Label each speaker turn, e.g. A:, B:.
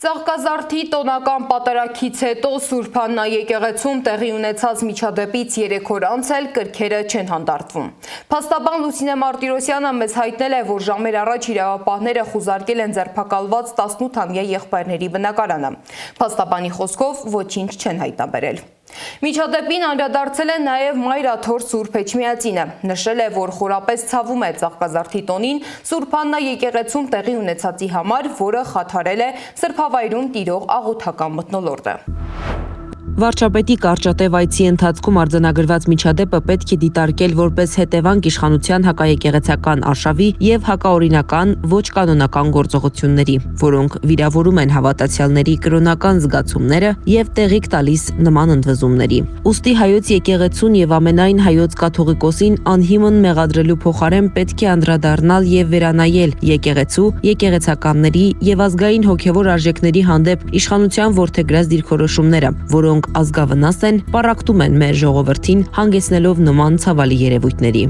A: Ծաղկազարդի տոնական պատարագից հետո Սուրբ Աննա եկեղեցում տեղի ունեցած միջադեպից 3 օր անց էլ կրքերը չեն հանդարտվում։ Փաստաբան Լուսինե Մարտիրոսյանը մեզ հայտնել է, որ ժամեր առաջ իրավապահները խուզարկել են ձերբակալված 18-ամյա եղբայրների բնակարանը։ Փաստաբանի խոսքով ոչինչ չեն հայտնաբերել։ Միջադեպին անդրադարձել է նաև մայրաթոր Սուրբ Էջմիածինը, նշել է, որ խորապես ցավում է Ծաղկազարդի տոնին Սուրբ Աննա եկեղեցում տեղի ունեցածի համար, որը խաթարել է սրբավայրում տիրող աղոթական մթնոլորտը։
B: Վարչապետի կարճատև այցի ընթացքում արձանագրված միջադեպը պետք է դիտարկել որպես հետևանք իշխանության հակաեկեղեցական արշավի և հակաօրինական ոչ կանոնական գործողությունների, որոնք վիրավորում են հավատացյալների կրոնական զգացումները և տեղիք տալիս նման ընդվզումների։ Ուստի հայոց եկեղեցուն և ամենայն հայոց կաթողիկոսին անհիմն մեղադրելու փոխարեն պետք է անդրադառնալ և վերանայել եկեղեցու, եկեղեցականների և ազգային հոգևոր արժեքների հանդեպ իշխանության որդեգրած դիրքորոշումները, որոնք ազգավնաս են, պառակտում են մեր ժողովրդին, հանգեցնելով նման ցավալի երևույթների։